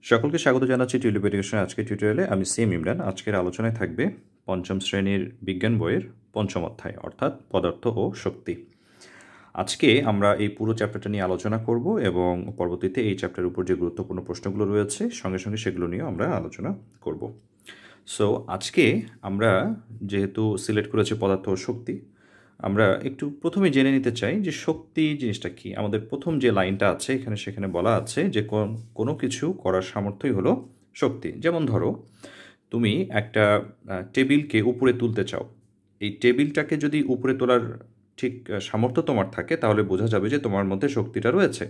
সকলকে স্বাগত জানাচ্ছি টিউলিপ এডুকেশনের আজকের টিউটোরিয়ালে। আমি সিএম ইমরান। আজকের আলোচনায় থাকবে পঞ্চম শ্রেণীর বিজ্ঞান বইয়ের পঞ্চম অধ্যায় অর্থাৎ পদার্থ ও শক্তি। আজকে আমরা এই পুরো চ্যাপ্টারটা নিয়ে আলোচনা করব এবং পরবর্তীতে এই চ্যাপ্টারের উপর যে গুরুত্বপূর্ণ প্রশ্নগুলো রয়েছে সঙ্গে সঙ্গে সেগুলো নিয়েও আমরা আলোচনা করব। সো আজকে আমরা যেহেতু সিলেক্ট করেছি পদার্থ ও শক্তি, আমরা একটু প্রথমে জেনে নিতে চাই যে শক্তি জিনিসটা কি। আমাদের প্রথম যে লাইনটা আছে সেখানে বলা আছে যে কোনো কিছু করার সামর্থ্যই হলো শক্তি। যেমন ধরো তুমি একটা টেবিলকে উপরে তুলতে চাও, এই টেবিলটাকে যদি উপরে তোলার ঠিক সামর্থ্য তোমার থাকে তাহলে বোঝা যাবে যে তোমার মধ্যে শক্তিটা রয়েছে।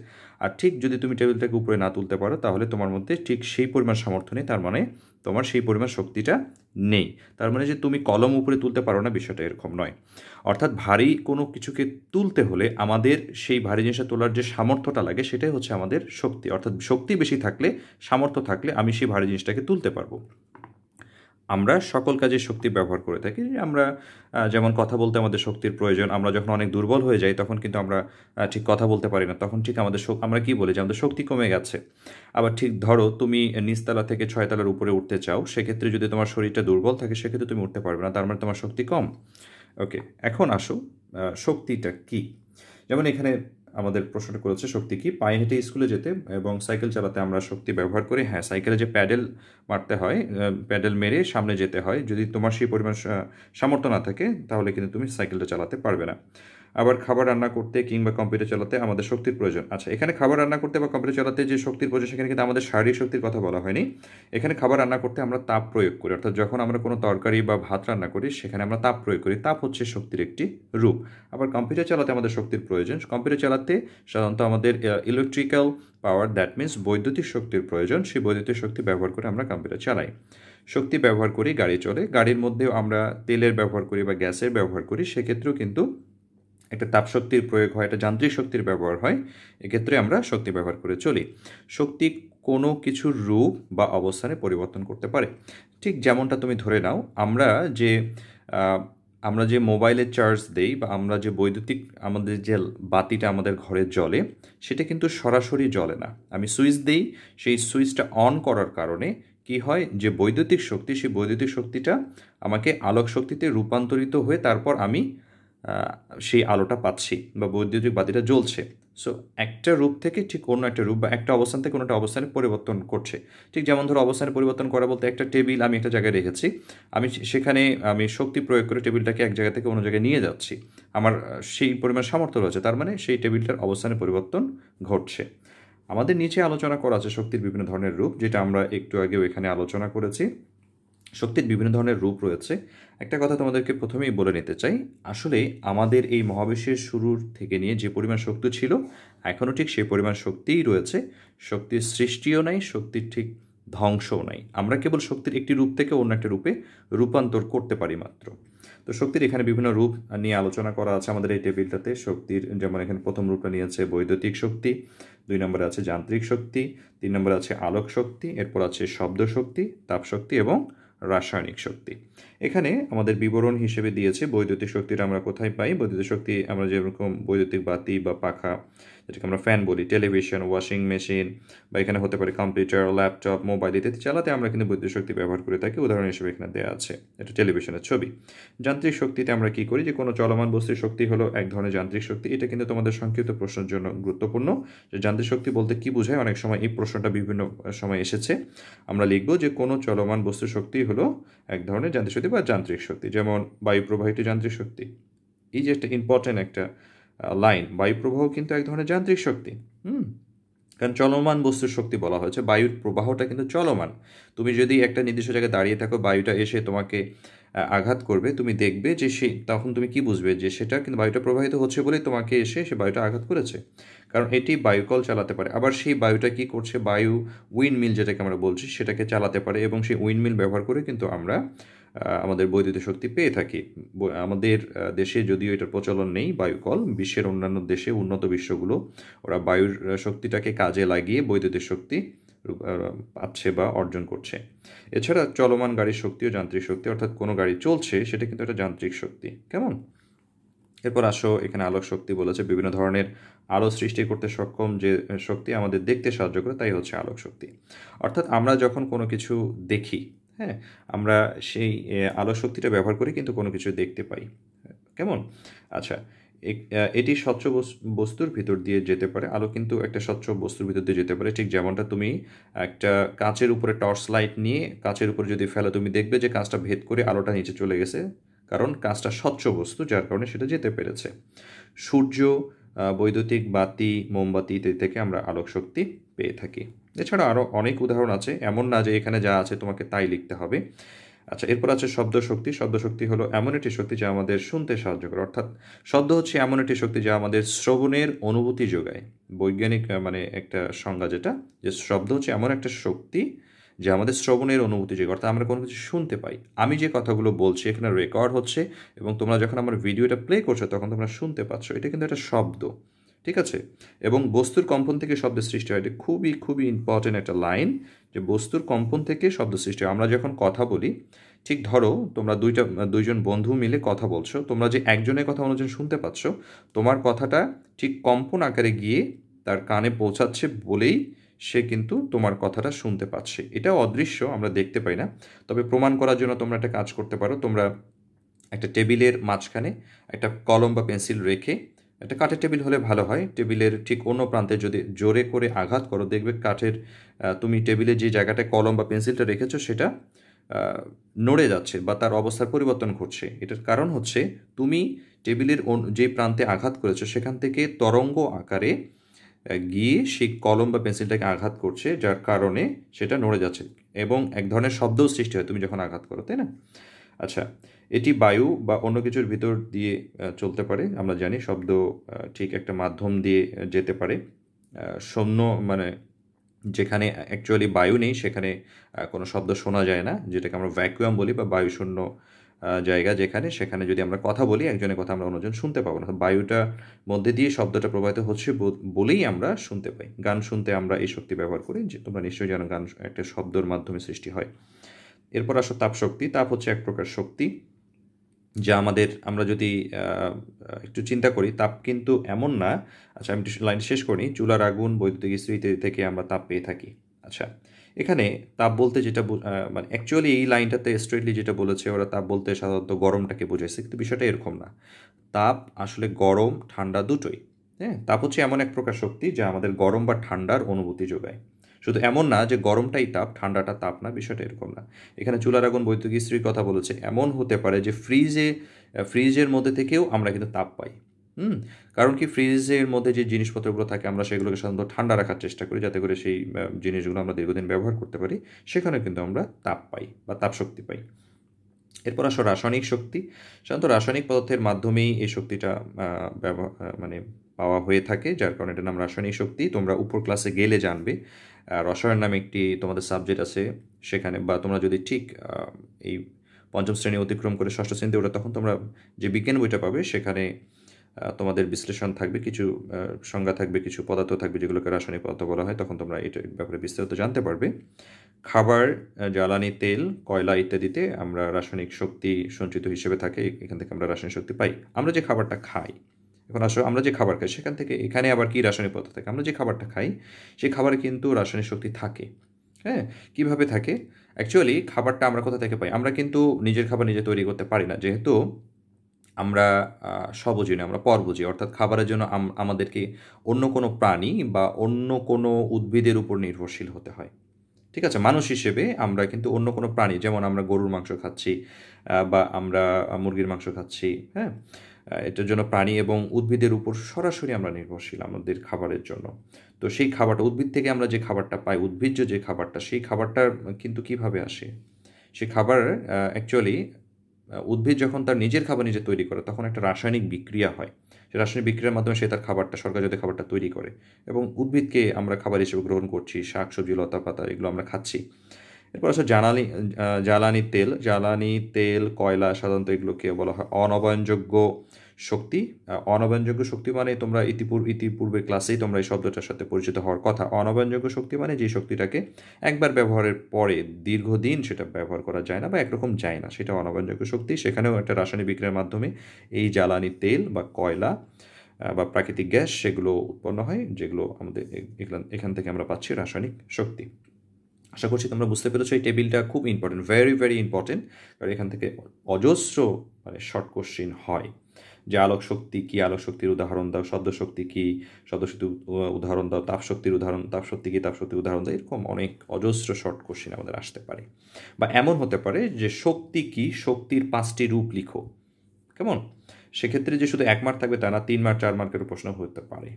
আর ঠিক যদি তুমি টেবিলটাকে উপরে না তুলতে পারো তাহলে তোমার মধ্যে ঠিক সেই পরিমাণ সামর্থ্য নেই, তার মানে তোমার সেই পরিমাণ শক্তিটা নেই। তার মানে যে তুমি কলম উপরে তুলতে পারো না, বিষয়টা এরকম নয়। অর্থাৎ ভারী কোনো কিছুকে তুলতে হলে আমাদের সেই ভারী জিনিসটা তোলার যে সামর্থ্যটা লাগে সেটাই হচ্ছে আমাদের শক্তি। অর্থাৎ শক্তি বেশি থাকলে, সামর্থ্য থাকলে আমি সেই ভারী জিনিসটাকে তুলতে পারবো। আমরা সকল কাজে শক্তি ব্যবহার করে থাকি। আমরা যেমন কথা বলতে আমাদের শক্তির প্রয়োজন। আমরা যখন অনেক দুর্বল হয়ে যাই তখন কিন্তু আমরা ঠিক কথা বলতে পারি না, তখন ঠিক আমাদের আমরা কী বলি যে আমাদের শক্তি কমে গেছে। আবার ঠিক ধরো তুমি নিচতলা থেকে 6 তলার উপরে উঠতে চাও, সেক্ষেত্রে যদি তোমার শরীরটা দুর্বল থাকে সেক্ষেত্রে তুমি উঠতে পারবে না, তার মানে তোমার শক্তি কম। ওকে, এখন আসো শক্তিটা কি। যেমন এখানে আমাদের প্রশ্নটা করেছে শক্তি কি। পায়ে হেঁটে স্কুলে যেতে এবং সাইকেল চালাতে আমরা শক্তি ব্যবহার করি। হ্যাঁ, সাইকেলে যে প্যাডেল মারতে হয়, প্যাডেল মেরে সামনে যেতে হয়, যদি তোমার সেই পরিমাণ সামর্থ্য না থাকে তাহলে কিন্তু তুমি সাইকেলটা চালাতে পারবে না। আবার খাবার রান্না করতে কিংবা কম্পিউটার চালাতে আমাদের শক্তির প্রয়োজন। আচ্ছা, এখানে খাবার রান্না করতে বা কম্পিউটার চালাতে যে শক্তির প্রয়োজন সেখানে কিন্তু আমাদের শারীরিক শক্তির কথা বলা হয়নি। এখানে খাবার রান্না করতে আমরা তাপ প্রয়োগ করি, অর্থাৎ যখন আমরা কোনো তরকারি বা ভাত রান্না করি সেখানে আমরা তাপ প্রয়োগ করি। তাপ হচ্ছে শক্তির একটি রূপ। আবার কম্পিউটার চালাতে আমাদের শক্তির প্রয়োজন। কম্পিউটার চালাতে সাধারণত আমাদের ইলেকট্রিক্যাল পাওয়ার, দ্যাট মিনস বৈদ্যুতিক শক্তির প্রয়োজন। সেই বৈদ্যুতিক শক্তি ব্যবহার করে আমরা কম্পিউটার চালাই। শক্তি ব্যবহার করি গাড়ি চলে, গাড়ির মধ্যেও আমরা তেলের ব্যবহার করি বা গ্যাসের ব্যবহার করি, সেক্ষেত্রেও কিন্তু একটা তাপশক্তির প্রয়োগ হয়, একটা যান্ত্রিক শক্তির ব্যবহার হয়। এক্ষেত্রে আমরা শক্তি ব্যবহার করে চলি। শক্তি কোনো কিছুর রূপ বা অবস্থানে পরিবর্তন করতে পারে। ঠিক যেমনটা তুমি ধরে নাও, আমরা যে মোবাইলে চার্জ দেই বা আমরা যে বৈদ্যুতিক আমাদের যে বাতিটা আমাদের ঘরে জ্বলে সেটা কিন্তু সরাসরি জ্বলে না। আমি সুইচ দিই, সেই সুইচটা অন করার কারণে কি হয়, যে বৈদ্যুতিক শক্তি, সেই বৈদ্যুতিক শক্তিটা আমাকে আলোক শক্তিতে রূপান্তরিত হয়ে তারপর আমি সেই আলোটা পাচ্ছি বা বৈদ্যুতিক বাতিটা জ্বলছে। সো একটা রূপ থেকে ঠিক অন্য একটা রূপ বা একটা অবস্থান থেকে অন্য একটা অবস্থানে পরিবর্তন করছে। ঠিক যেমন ধরো অবস্থানে পরিবর্তন করা বলতে, একটা টেবিল আমি একটা জায়গায় রেখেছি, সেখানে আমি শক্তি প্রয়োগ করে টেবিলটাকে এক জায়গা থেকে অন্য জায়গায় নিয়ে যাচ্ছি। আমার সেই পরিমাণ সামর্থ্য রয়েছে, তার মানে সেই টেবিলটার অবস্থানে পরিবর্তন ঘটছে। আমাদের নিচে আলোচনা করা আছে শক্তির বিভিন্ন ধরনের রূপ, যেটা আমরা একটু আগেও এখানে আলোচনা করেছি। শক্তির বিভিন্ন ধরনের রূপ রয়েছে। একটা কথা তোমাদেরকে প্রথমেই বলে নিতে চাই, আসলে আমাদের এই মহাবিশ্বের শুরুর থেকে নিয়ে যে পরিমাণ শক্তি ছিল এখনও ঠিক সেই পরিমাণ শক্তিই রয়েছে। শক্তির সৃষ্টিও নাই, শক্তির ঠিক ধ্বংসও নাই। আমরা কেবল শক্তির একটি রূপ থেকে অন্য একটা রূপে রূপান্তর করতে পারি মাত্র। তো শক্তির এখানে বিভিন্ন রূপ নিয়ে আলোচনা করা আছে আমাদের এই টেবিলটাতে। শক্তির যেমন এখানে প্রথম রূপটা নিয়েছে বৈদ্যুতিক শক্তি, 2 নম্বরে আছে যান্ত্রিক শক্তি, 3 নম্বরে আছে আলোক শক্তি, এরপর আছে শব্দ শক্তি, তাপ শক্তি এবং রাসায়নিক শক্তি। এখানে আমাদের বিবরণ হিসেবে দিয়েছে বৈদ্যুতিক শক্তিটা আমরা কোথায় পাই। বৈদ্যুতিক শক্তি আমরা যেরকম বৈদ্যুতিক বাতি বা পাখা, যেটাকে আমরা ফ্যান বলি, টেলিভিশন, ওয়াশিং মেশিন, বা এখানে হতে পারে কম্পিউটার, ল্যাপটপ, মোবাইল ইত্যাদি চালাতে আমরা কিন্তু বৈদ্যুতিক শক্তি ব্যবহার করে থাকি। উদাহরণ হিসেবে এখানে দেওয়া আছে, এটা টেলিভিশনের ছবি। যান্ত্রিক শক্তিতে আমরা কি করি, যে কোনো চলমান বস্তুর শক্তি হলো এক ধরনের যান্ত্রিক শক্তি। এটা কিন্তু তোমাদের সংক্ষিপ্ত প্রশ্নের জন্য গুরুত্বপূর্ণ, যে যান্ত্রিক শক্তি বলতে কি বোঝায়। অনেক সময় এই প্রশ্নটা বিভিন্ন সময় এসেছে। আমরা লিখব যে কোনো চলমান বস্তুর শক্তি হলো এক ধরনের যান্ত্রিক শক্তি বা যান্ত্রিক শক্তি, যেমন বায়ু প্রবাহিত যান্ত্রিক শক্তি। এই যে একটা ইম্পর্টেন্ট একটা লাইন, বায়ু প্রবাহ কিন্তু এক ধরনের যান্ত্রিক শক্তি। কারণ চলমান বস্তুর শক্তি বলা হয়েছে, বায়ুর প্রবাহটা কিন্তু চলমান। তুমি যদি একটা নির্দিষ্ট জায়গায় দাঁড়িয়ে থাকো, বায়ুটা এসে তোমাকে আঘাত করবে, তুমি দেখবে যে তখন তুমি কি বুঝবে, যে সেটা কিন্তু বায়ুটা প্রবাহিত হচ্ছে বলেই তোমাকে এসে সে বায়ুটা আঘাত করেছে, কারণ এটি বায়ুকল চালাতে পারে। আবার সেই বায়ুটা কি করছে, বায়ু উইন্ডমিল যেটাকে আমরা বলছি সেটাকে চালাতে পারে, এবং সেই উইন্ডমিল ব্যবহার করে কিন্তু আমরা আমাদের বৈদ্যুতিক শক্তি পেয়ে থাকি। আমাদের দেশে যদিও এটার প্রচলন নেই বায়ুকল, বিশ্বের অন্যান্য দেশে উন্নত বিশ্বগুলো ওরা বায়ুর শক্তিটাকে কাজে লাগিয়ে বৈদ্যুতিক শক্তি পাচ্ছে বা অর্জন করছে। এছাড়া চলমান গাড়ির শক্তিও যান্ত্রিক শক্তি, অর্থাৎ কোনো গাড়ি চলছে সেটা কিন্তু একটা যান্ত্রিক শক্তি। কেমন? এরপর আসো, এখানে আলোক শক্তি বলেছে। বিভিন্ন ধরনের আলো সৃষ্টি করতে সক্ষম যে শক্তি আমাদের দেখতে সাহায্য করে তাই হচ্ছে আলোক শক্তি। অর্থাৎ আমরা যখন কোনো কিছু দেখি, হ্যাঁ, আমরা সেই আলোক শক্তিটা ব্যবহার করে কিন্তু কোনো কিছু দেখতে পাই। কেমন? আচ্ছা, এটি স্বচ্ছ বস্তুর ভিতর দিয়ে যেতে পারে। আলো কিন্তু একটা স্বচ্ছ বস্তুর ভিতর দিয়ে যেতে পারে। ঠিক যেমনটা তুমি একটা কাঁচের উপরে টর্চ লাইট নিয়ে কাঁচের উপরে যদি ফেলো, তুমি দেখবে যে কাঁচটা ভেদ করে আলোটা নিচে চলে গেছে। কারণ কাঁচটা স্বচ্ছ বস্তু, যার কারণে সেটা যেতে পেরেছে। সূর্য, বৈদ্যুতিক বাতি, মোমবাতি ইত্যাদি থেকে আমরা আলোক শক্তি পেয়ে থাকি। এছাড়া আরও অনেক উদাহরণ আছে, এমন না যে এখানে যা আছে তোমাকে তাই লিখতে হবে। আচ্ছা, এরপর আছে শব্দ শক্তি। শব্দ শক্তি হলো এমন একটি শক্তি যা আমাদের শুনতে সাহায্য করে। অর্থাৎ শব্দ হচ্ছে এমন একটি শক্তি যা আমাদের শ্রবণের অনুভূতি যোগায়। বৈজ্ঞানিক মানে একটা সংজ্ঞা যেটা, যে শব্দ হচ্ছে এমন একটা শক্তি যা আমাদের শ্রবণের অনুভূতি যোগায়। অর্থাৎ আমরা কোনো কিছু শুনতে পাই। আমি যে কথাগুলো বলছি এখানে রেকর্ড হচ্ছে এবং তোমরা যখন আমার ভিডিওটা প্লে করছো তখন তোমরা শুনতে পাচ্ছ। এটা কিন্তু একটা শব্দ, ঠিক আছে? এবং বস্তুর কম্পন থেকে শব্দের সৃষ্টি হয়। এটা খুবই খুবই ইম্পর্টেন্ট একটা লাইন, যে বস্তুর কম্পন থেকে শব্দ সৃষ্টি হয়। আমরা যখন কথা বলি, ঠিক ধরো তোমরা দুইজন বন্ধু মিলে কথা বলছো, তোমরা যে একজনের কথা অন্যজন শুনতে পাচ্ছ, তোমার কথাটা ঠিক কম্পন আকারে গিয়ে তার কানে পৌঁছাচ্ছে বলেই সে কিন্তু তোমার কথাটা শুনতে পাচ্ছে। এটাও অদৃশ্য, আমরা দেখতে পাই না। তবে প্রমাণ করার জন্য তোমরা একটা কাজ করতে পারো। তোমরা একটা টেবিলের মাঝখানে একটা কলম বা পেন্সিল রেখে, একটা কাঠের টেবিল হলে ভালো হয়, টেবিলের ঠিক অন্য প্রান্তে যদি জোরে করে আঘাত করো, দেখবে কাঠের তুমি টেবিলে যে জায়গাটায় কলম বা পেন্সিলটা রেখেছো সেটা নড়ে যাচ্ছে বা তার অবস্থার পরিবর্তন ঘটছে। এটার কারণ হচ্ছে তুমি টেবিলের যে প্রান্তে আঘাত করেছো সেখান থেকে তরঙ্গ আকারে গিয়ে সেই কলম বা পেন্সিলটাকে আঘাত করছে, যার কারণে সেটা নড়ে যাচ্ছে এবং এক ধরনের শব্দও সৃষ্টি হয় তুমি যখন আঘাত করো, তাই না? আচ্ছা, এটি বায়ু বা অন্য কিছুর ভিতর দিয়ে চলতে পারে। আমরা জানি শব্দ ঠিক একটা মাধ্যম দিয়ে যেতে পারে। শূন্য মানে যেখানে অ্যাকচুয়ালি বায়ু নেই সেখানে কোনো শব্দ শোনা যায় না, যেটাকে আমরা ভ্যাকুয়াম বলি, বা বায়ুশূন্য জায়গা যেখানে, সেখানে যদি আমরা কথা বলি একজনের কথা আমরা অন্যজন শুনতে পাবো না। বায়ুটার মধ্যে দিয়ে শব্দটা প্রবাহিত হচ্ছে বলেই আমরা শুনতে পাই। গান শুনতে আমরা এই শক্তি ব্যবহার করি, যে তোমরা নিশ্চয়ই জানো গান একটা শব্দের মাধ্যমে সৃষ্টি হয়। এরপর আসো তাপ শক্তি। তাপ হচ্ছে এক প্রকার শক্তি যা আমাদের, আমরা যদি একটু চিন্তা করি, তাপ কিন্তু এমন না। আচ্ছা, আমি লাইন শেষ করি। চুলার আগুন, বৈদ্যুতিক ইস্ত্রি ইত্যাদি থেকে আমরা তাপ পেয়ে থাকি। আচ্ছা, এখানে তাপ বলতে যেটা মানে অ্যাকচুয়ালি এই লাইনটাতে স্ট্রেটলি যেটা বলেছে ওরা, তাপ বলতে সাধারণত গরমটাকে বোঝাইছে, কিন্তু বিষয়টা এরকম না। তাপ আসলে গরম ঠান্ডা দুটোই। হ্যাঁ, তাপ হচ্ছে এমন এক প্রকার শক্তি যা আমাদের গরম বা ঠান্ডার অনুভূতি যোগায়। শুধু এমন না যে গরমটাই তাপ, ঠান্ডাটা তাপ না, বিষয়টা এরকম না। এখানে চুলার আগুন, বৈদ্যুতিক ইস্ত্রির কথা বলেছে। এমন হতে পারে যে ফ্রিজের মধ্যে থেকেও আমরা কিন্তু তাপ পাই। কারণ কি, ফ্রিজের মধ্যে যে জিনিসপত্রগুলো থাকে আমরা সেগুলোকে সাধারণত ঠান্ডা রাখার চেষ্টা করি, যাতে করে সেই জিনিসগুলো আমরা দীর্ঘদিন ব্যবহার করতে পারি। সেখানে কিন্তু আমরা তাপ পাই বা তাপ শক্তি পাই। এরপর আসো রাসায়নিক শক্তি। সাধারণত রাসায়নিক পদার্থের মাধ্যমেই এই শক্তিটা মানে পাওয়া হয়ে থাকে, যার কারণে এটার নাম রাসায়নিক শক্তি। তোমরা উপর ক্লাসে গেলে জানবে, রসায়ন নামে একটি তোমাদের সাবজেক্ট আছে সেখানে, বা তোমরা যদি ঠিক এই পঞ্চম শ্রেণী অতিক্রম করে ষষ্ঠ শ্রেণীতে ওঠো, তখন তোমরা যে বিজ্ঞান বইটা পাবে সেখানে তোমাদের বিশ্লেষণ থাকবে, কিছু সংজ্ঞা থাকবে, কিছু পদার্থ থাকবে যেগুলোকে রাসায়নিক পদার্থ বলা হয়, তখন তোমরা এটার ব্যাপারে বিস্তারিত জানতে পারবে। খাবার, জ্বালানি তেল, কয়লা ইত্যাদিতে আমরা রাসায়নিক শক্তি সঞ্চিত হিসেবে থাকে, এখান থেকে আমরা রাসায়নিক শক্তি পাই। আমরা যে খাবারটা খাই, এখন আসলে আমরা যে খাবার খাই সেখান থেকে, এখানে আবার কি রাসায়নিক পদার্থ থাকে? আমরা যে খাবারটা খাই সেই খাবারে কিন্তু রাসায়নিক শক্তি থাকে। হ্যাঁ, কীভাবে থাকে? অ্যাকচুয়ালি খাবারটা আমরা কোথা থেকে পাই? আমরা কিন্তু নিজের খাবার নিজে তৈরি করতে পারি না, যেহেতু আমরা স্বভোজী না, আমরা পরভোজী। অর্থাৎ খাবারের জন্য আমাদেরকে অন্য কোনো প্রাণী বা অন্য কোনো উদ্ভিদের উপর নির্ভরশীল হতে হয়। ঠিক আছে? মানুষ হিসেবে আমরা কিন্তু অন্য কোনো প্রাণী, যেমন আমরা গরুর মাংস খাচ্ছি বা আমরা মুরগির মাংস খাচ্ছি, হ্যাঁ? এটার জন্য প্রাণী এবং উদ্ভিদের উপর সরাসরি আমরা নির্ভরশীল আমাদের খাবারের জন্য। তো সেই খাবারটা, উদ্ভিদ থেকে আমরা যে খাবারটা পাই, উদ্ভিজ্জ যে খাবারটা, সেই খাবারটা কিন্তু কিভাবে আসে? সেই খাবার অ্যাকচুয়ালি উদ্ভিদ যখন তার নিজের খাবার নিজে তৈরি করে, তখন একটা রাসায়নিক বিক্রিয়া হয়। সেই রাসায়নিক বিক্রিয়ার মাধ্যমে সে তার খাবারটা, সরকারজাতীয় খাবারটা তৈরি করে এবং উদ্ভিদকে আমরা খাবার হিসেবে গ্রহণ করছি। শাক সবজি, লতা পাতা এগুলো আমরা খাচ্ছি। এরপর আসলে জ্বালানি তেল, কয়লা, সাধারণত এগুলোকে বলা হয় অনবায়নযোগ্য শক্তি। অনবায়নযোগ্য শক্তি মানে তোমরা ইতিপূর্বে ক্লাসেই তোমরা এই শব্দটার সাথে পরিচিত হওয়ার কথা। অনবায়নযোগ্য শক্তি মানে যে শক্তিটাকে একবার ব্যবহারের পরে দীর্ঘদিন সেটা ব্যবহার করা যায় না বা একরকম যায় না, সেটা অনবায়নযোগ্য শক্তি। সেখানেও একটা রাসায়নিক বিক্রিয়ার মাধ্যমে এই জ্বালানি তেল বা কয়লা বা প্রাকৃতিক গ্যাস সেগুলো উৎপন্ন হয়, যেগুলো আমাদের এখান থেকে আমরা পাচ্ছি রাসায়নিক শক্তি। আশা করছি তোমরা বুঝতে পেরেছো। এই টেবিলটা খুব ইম্পর্টেন্ট, ভেরি ভেরি ইম্পর্টেন্ট, কারণ এখান থেকে অজস্র শর্ট কোশ্চিন হয়। যে আলোক শক্তি কী, আলোক শক্তির উদাহরণ দাও, শব্দ শক্তি কী, শব্দ শক্তির উদাহরণ দাও, তাপ শক্তির উদাহরণ, তাপ শক্তি কী, তাপ শক্তির উদাহরণ দাও, এরকম অনেক অজস্র শর্ট কোশ্চিন আমাদের আসতে পারে। বা এমন হতে পারে যে শক্তি কী, শক্তির 5টি রূপ লিখো, কেমন? সেক্ষেত্রে যে শুধু 1 মার্ক থাকবে তা না, 3 মার্ক 4 মার্কের প্রশ্ন হতে পারে।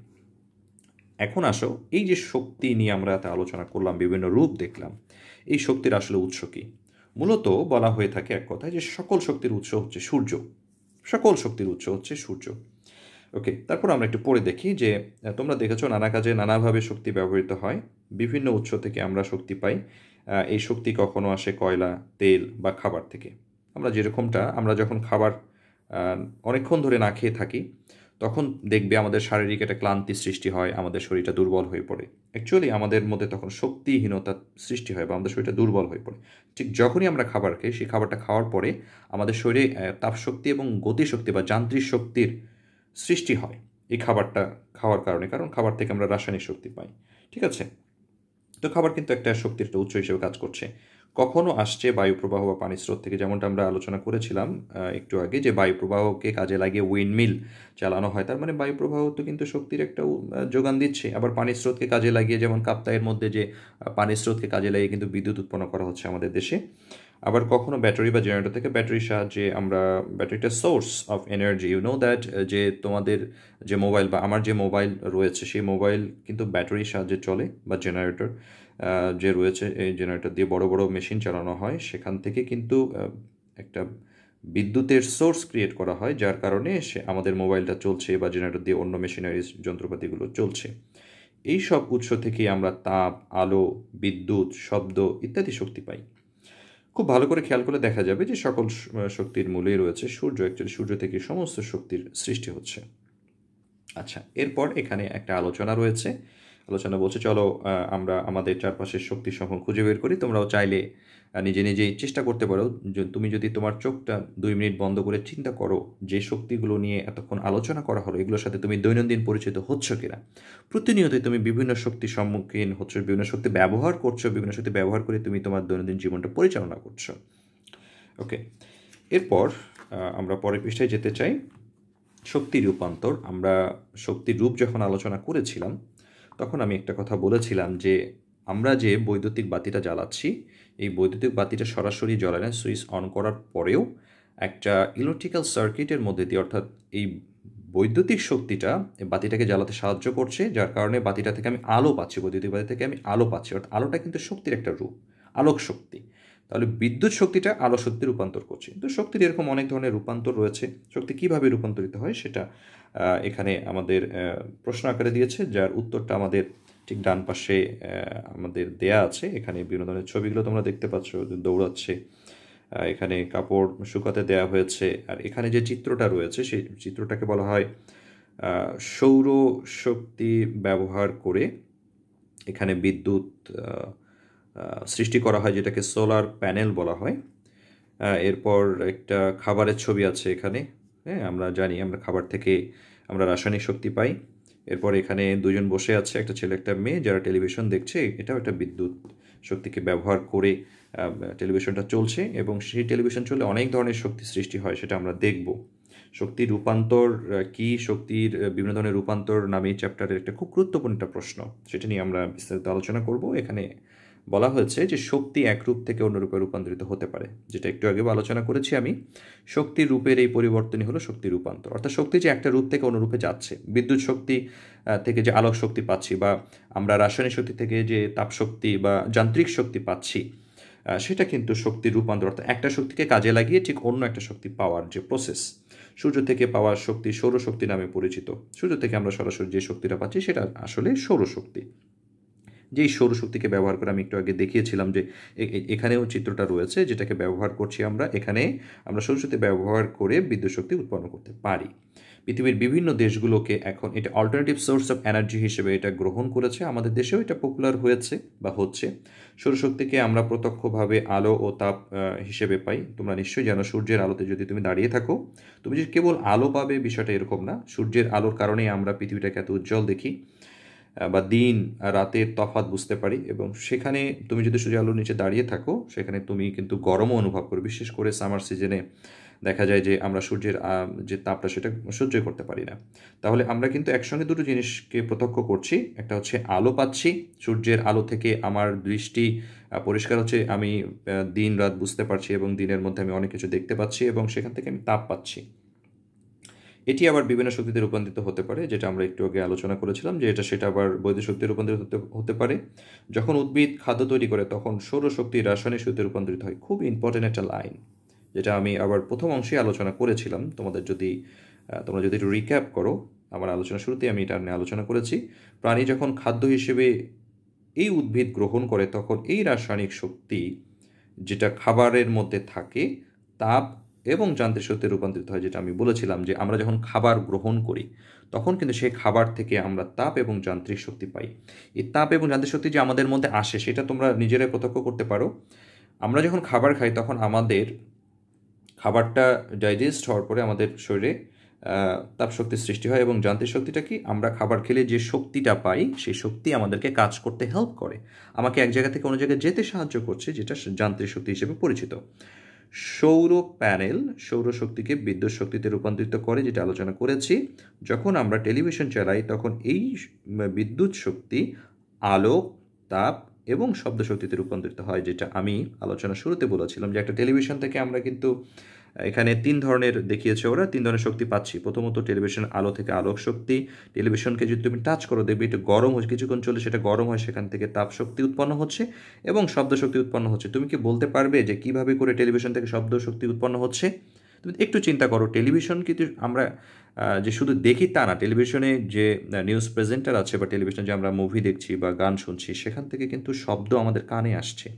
এখন আসো, এই যে শক্তি নিয়ে আমরা এত আলোচনা করলাম, বিভিন্ন রূপ দেখলাম, এই শক্তির আসলে উৎস কী? মূলত বলা হয়ে থাকে এক কথায় যে সকল শক্তির উৎস হচ্ছে সূর্য, সকল শক্তির উৎস হচ্ছে সূর্য। ওকে, তারপর আমরা একটু পড়ে দেখি যে তোমরা দেখেছো নানা কাজে নানাভাবে শক্তি ব্যবহৃত হয়, বিভিন্ন উৎস থেকে আমরা শক্তি পাই। এই শক্তি কখনো আসে কয়লা, তেল বা খাবার থেকে। আমরা যেরকমটা, আমরা যখন খাবার অনেকক্ষণ ধরে না খেয়ে থাকি, তখন দেখবে আমাদের শারীরিক একটা ক্লান্তি সৃষ্টি হয়, আমাদের শরীরটা দুর্বল হয়ে পড়ে। অ্যাকচুয়ালি আমাদের মধ্যে তখন শক্তিহীনতার সৃষ্টি হয় বা আমাদের শরীরটা দুর্বল হয়ে পড়ে। ঠিক যখনই আমরা খাবার খাই, সেই খাবারটা খাওয়ার পরে আমাদের শরীরে তাপশক্তি এবং গতিশক্তি বা যান্ত্রিক শক্তির সৃষ্টি হয় এই খাবারটা খাওয়ার কারণে, কারণ খাবার থেকে আমরা রাসায়নিক শক্তি পাই। ঠিক আছে, তো খাবার কিন্তু একটা শক্তির একটা উৎস হিসেবে কাজ করছে। কখনো আসছে বায়ুপ্রবাহ বা পানির স্রোত থেকে, যেমনটা আমরা আলোচনা করেছিলাম একটু আগে, যে বায়ুপ্রবাহকে কাজে লাগিয়ে উইন্ডমিল চালানো হয়, তার মানে বায়ুপ্রবাহ তো কিন্তু শক্তির একটা যোগান দিচ্ছে। আবার পানির স্রোতকে কাজে লাগিয়ে, যেমন কাপ্তাইয়ের মধ্যে যে পানির স্রোতকে কাজে লাগিয়ে কিন্তু বিদ্যুৎ উৎপন্ন করা হচ্ছে আমাদের দেশে। আবার কখনো ব্যাটারি বা জেনারেটর থেকে, ব্যাটারির সাহায্যে আমরা, ব্যাটারিটা source of energy, you know that, যে তোমাদের যে মোবাইল বা আমার যে মোবাইল রয়েছে, সেই মোবাইল কিন্তু ব্যাটারির সাহায্যে চলে, বা জেনারেটর যে রয়েছে, এই জেনারেটর দিয়ে বড় বড় মেশিন চালানো হয়, সেখান থেকে কিন্তু একটা বিদ্যুতের সোর্স ক্রিয়েট করা হয়, যার কারণে সে আমাদের মোবাইলটা চলছে বা জেনারেটর দিয়ে অন্য মেশিনারিজ যন্ত্রপাতিগুলো চলছে। এই সব উৎস থেকেই আমরা তাপ, আলো, বিদ্যুৎ, শব্দ ইত্যাদি শক্তি পাই। খুব ভালো করে খেয়াল করলে দেখা যাবে যে সকল শক্তির মূলেই রয়েছে সূর্য। অ্যাকচুয়ালি সূর্য থেকে সমস্ত শক্তির সৃষ্টি হচ্ছে। আচ্ছা, এরপর এখানে একটা আলোচনা রয়েছে। আলোচনা বলছে, চলো আমরা আমাদের চারপাশের শক্তিসমূহ খুঁজে বের করি। তোমরাও চাইলে নিজে নিজেই চেষ্টা করতে পারো। তুমি যদি তোমার চোখটা 2 মিনিট বন্ধ করে চিন্তা করো যে শক্তিগুলো নিয়ে এতক্ষণ আলোচনা করা হলো, এগুলোর সাথে তুমি দৈনন্দিন পরিচিত হচ্ছ কিনা। প্রতিনিয়তই তুমি বিভিন্ন শক্তির সম্মুখীন হচ্ছ, বিভিন্ন শক্তি ব্যবহার করছো, বিভিন্ন শক্তি ব্যবহার করে তুমি তোমার দৈনন্দিন জীবনটা পরিচালনা করছো। ওকে, এরপর আমরা পরের পৃষ্ঠায় যেতে চাই। শক্তি রূপান্তর। আমরা শক্তির রূপ যখন আলোচনা করেছিলাম, তখন আমি একটা কথা বলেছিলাম যে আমরা যে বৈদ্যুতিক বাতিটা জ্বালাচ্ছি, এই বৈদ্যুতিক বাতিটা সরাসরি জ্বলে না, সুইচ অন করার পরেও একটা ইলেকট্রিক্যাল সার্কিটের মধ্যে দিয়ে, অর্থাৎ এই বৈদ্যুতিক শক্তিটা বাতিটাকে জ্বালাতে সাহায্য করছে, যার কারণে বাতিটা থেকে আমি আলো পাচ্ছি, বৈদ্যুতিক বাতি থেকে আমি আলো পাচ্ছি। অর্থাৎ আলোটা কিন্তু শক্তির একটা রূপ, আলোক শক্তি। তাহলে বিদ্যুৎ শক্তিটা আলো শক্তি রূপান্তর করছে। কিন্তু শক্তির এরকম অনেক ধরনের রূপান্তর রয়েছে। শক্তি কীভাবে রূপান্তরিত হয় সেটা এখানে আমাদের প্রশ্ন আকারে দিয়েছে, যার উত্তরটা আমাদের ঠিক ডান পাশে আমাদের দেয়া আছে। এখানে বিভিন্ন ধরনের ছবিগুলো তোমরা দেখতে পাচ্ছ, দৌড়াচ্ছে, এখানে কাপড় শুকাতে দেয়া হয়েছে। আর এখানে যে চিত্রটা রয়েছে, সেই চিত্রটাকে বলা হয় সৌর শক্তি ব্যবহার করে এখানে বিদ্যুৎ সৃষ্টি করা হয়, যেটাকে সোলার প্যানেল বলা হয়। এরপর একটা খাবারের ছবি আছে এখানে। হ্যাঁ, আমরা জানি আমরা খাবার থেকে আমরা রাসায়নিক শক্তি পাই। এরপর এখানে দুজন বসে আছে, একটা ছেলে একটা মেয়ে, যারা টেলিভিশন দেখছে। এটাও একটা বিদ্যুৎ শক্তিকে ব্যবহার করে টেলিভিশনটা চলছে, এবং সেই টেলিভিশন চলে অনেক ধরনের শক্তি সৃষ্টি হয়, সেটা আমরা দেখব। শক্তির রূপান্তর কি, শক্তির বিভিন্ন ধরনের রূপান্তর নামে এই চ্যাপ্টারের একটা খুব গুরুত্বপূর্ণ একটা প্রশ্ন, সেটা নিয়ে আমরা বিস্তারিত আলোচনা করব। এখানে বলা হয়েছে যে শক্তি এক রূপ থেকে অন্য রূপে রূপান্তরিত হতে পারে, যেটা একটু আগে আলোচনা করেছি আমি। শক্তির রূপের এই পরিবর্তনই হলো শক্তি রূপান্তর। অর্থাৎ শক্তি যে একটা রূপ থেকে অন্য রূপে যাচ্ছে, বিদ্যুৎ শক্তি থেকে যে আলোক শক্তি পাচ্ছি, বা আমরা রাসায়নিক শক্তি থেকে যে তাপ শক্তি বা যান্ত্রিক শক্তি পাচ্ছি, সেটা কিন্তু শক্তির রূপান্তর। অর্থাৎ একটা শক্তিকে কাজে লাগিয়ে ঠিক অন্য একটা শক্তি পাওয়ার যে প্রসেস। সূর্য থেকে পাওয়ার শক্তি সৌরশক্তি নামে পরিচিত। সূর্য থেকে আমরা সরাসরি যে শক্তিটা পাচ্ছি সেটা আসলে সৌরশক্তি। যেই সৌরশক্তিকে ব্যবহার করে, আমি একটু আগে দেখিয়েছিলাম যে এখানেও চিত্রটা রয়েছে, যেটাকে ব্যবহার করছি আমরা। এখানে আমরা সৌরশক্তি ব্যবহার করে বিদ্যুৎ শক্তি উৎপন্ন করতে পারি। পৃথিবীর বিভিন্ন দেশগুলোকে এখন এটা অল্টারনেটিভ সোর্স অফ এনার্জি হিসেবে এটা গ্রহণ করেছে। আমাদের দেশেও এটা পপুলার হয়েছে বা হচ্ছে। সৌরশক্তিকে আমরা প্রত্যক্ষভাবে আলো ও তাপ হিসেবে পাই। তোমরা নিশ্চয়ই জানো, সূর্যের আলোতে যদি তুমি দাঁড়িয়ে থাকো, তুমি যে কেবল আলো পাবে বিষয়টা এরকম না। সূর্যের আলোর কারণেই আমরা পৃথিবীটাকে এত উজ্জ্বল দেখি বা দিন রাতের তফাৎ বুঝতে পারি, এবং সেখানে তুমি যদি সূর্যের আলোর নিচে দাঁড়িয়ে থাকো সেখানে তুমি কিন্তু গরমও অনুভব করো। বিশেষ করে সামার সিজনে দেখা যায় যে আমরা সূর্যের যে তাপটা সেটা সহ্য করতে পারি না। তাহলে আমরা কিন্তু একসঙ্গে দুটো জিনিসকে প্রত্যক্ষ করছি। একটা হচ্ছে আলো পাচ্ছি, সূর্যের আলো থেকে আমার দৃষ্টি পরিষ্কার হচ্ছে, আমি দিন রাত বুঝতে পারছি এবং দিনের মধ্যে আমি অনেক কিছু দেখতে পাচ্ছি এবং সেখান থেকে আমি তাপ পাচ্ছি। এটি আবার বিভিন্ন শক্তিতে রূপান্তরিত হতে পারে, যেটা আমরা একটু আগে আলোচনা করেছিলাম যে সেটা আবার বৈদ্যুতিক শক্তিতে রূপান্তরিত হতে পারে। যখন উদ্ভিদ খাদ্য তৈরি করে তখন সৌরশক্তি রাসায়নিক শক্তিতে রূপান্তরিত হয়। খুব ইম্পর্টেন্ট একটা লাইন, যেটা আমি আবার প্রথম অংশে আলোচনা করেছিলাম। তোমরা যদি একটু রিক্যাপ করো, আমার আলোচনা শুরুতেই আমি এটা নিয়ে আলোচনা করেছি। প্রাণী যখন খাদ্য হিসেবে এই উদ্ভিদ গ্রহণ করে তখন এই রাসায়নিক শক্তি যেটা খাবারের মধ্যে থাকে তাপ এবং যান্ত্রিক শক্তিতে রূপান্তরিত হয়। যেটা আমি বলেছিলাম যে আমরা যখন খাবার গ্রহণ করি তখন কিন্তু সেই খাবার থেকে আমরা তাপ এবং যান্ত্রিক শক্তি পাই। এই তাপ এবং যান্ত্রিক শক্তি যে আমাদের মধ্যে আসে সেটা তোমরা নিজেরাই প্রত্যক্ষ করতে পারো। আমরা যখন খাবার খাই তখন আমাদের খাবারটা ডাইজেস্ট হওয়ার পরে আমাদের শরীরে তাপশক্তির সৃষ্টি হয়, এবং যান্ত্রিক শক্তিটা কি, আমরা খাবার খেলে যে শক্তিটা পাই সেই শক্তি আমাদেরকে কাজ করতে হেল্প করে, আমাকে এক জায়গা থেকে অন্য জায়গায় যেতে সাহায্য করছে, যেটা যান্ত্রিক শক্তি হিসেবে পরিচিত। সৌর প্যানেল সৌরশক্তিকে বিদ্যুৎ শক্তিতে রূপান্তরিত করে, যেটা আলোচনা করেছি। যখন আমরা টেলিভিশন চালাই তখন এই বিদ্যুৎ শক্তি আলো, তাপ এবং শব্দ শক্তিতে রূপান্তরিত হয়, যেটা আমি আলোচনা শুরুতে বলেছিলাম যে একটা টেলিভিশন থেকে আমরা কিন্তু এখানে 3 ধরনের দেখিয়েছে ওরা, 3 ধরনের শক্তি পাচ্ছি। প্রথমত টেলিভিশন আলো থেকে আলোক শক্তি। টেলিভিশনকে যদি তুমি টাচ করো দেখবে একটু গরম হচ্ছে, কিছুক্ষণ চলে সেটা গরম হয়, সেখান থেকে তাপ শক্তি উৎপন্ন হচ্ছে এবং শব্দ শক্তি উৎপন্ন হচ্ছে। তুমি কি বলতে পারবে যে কিভাবে করে টেলিভিশন থেকে শব্দ শক্তি উৎপন্ন হচ্ছে? তুমি একটু চিন্তা করো, টেলিভিশন কিন্তু আমরা যে শুধু দেখি তা না, টেলিভিশনে যে নিউজ প্রেজেন্টার আছে বা টেলিভিশনে যে আমরা মুভি দেখছি বা গান শুনছি সেখান থেকে কিন্তু শব্দ আমাদের কানে আসছে।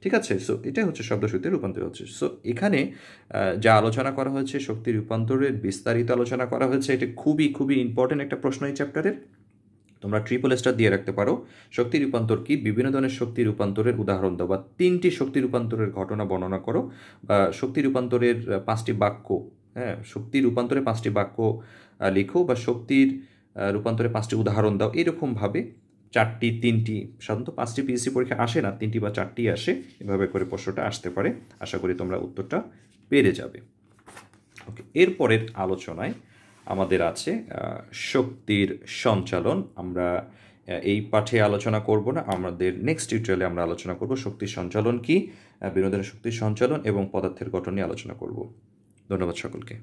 ঠিক আছে, সো এটাই হচ্ছে শব্দ শক্তির রূপান্তর হচ্ছে। সো এখানে যা আলোচনা করা হয়েছে শক্তি রূপান্তরের বিস্তারিত আলোচনা করা হয়েছে। এটা খুবই খুবই ইম্পর্টেন্ট একটা প্রশ্ন এই চ্যাপ্টারের। তোমরা ট্রিপল স্টার দিয়ে রাখতে পারো। শক্তি রূপান্তর কি, বিভিন্ন ধরনের শক্তি রূপান্তরের উদাহরণ দাও, বা 3টি শক্তি রূপান্তরের ঘটনা বর্ণনা করো, বা শক্তি রূপান্তরের 5টি বাক্য, হ্যাঁ, শক্তি রূপান্তরে 5টি বাক্য লিখো, বা শক্তির রূপান্তরে 5টি উদাহরণ দাও। এরকমভাবে 4টি 3টি, সাধারণত 5টি পিএসসি পরীক্ষা আসে না, 3টি বা 4টি আসে, এভাবে করে প্রশ্নটা আসতে পারে। আশা করি তোমরা উত্তরটা পেরে যাবে। ওকে, এরপরের আলোচনায় আমাদের আছে শক্তির সঞ্চালন। আমরা এই পাঠে আলোচনা করব না, আমাদের নেক্সট টিউটোরিয়ালে আমরা আলোচনা করব শক্তির সঞ্চালন কি, বিনোদনের শক্তির সঞ্চালন এবং পদার্থের গঠন নিয়ে আলোচনা করব। ধন্যবাদ সকলকে।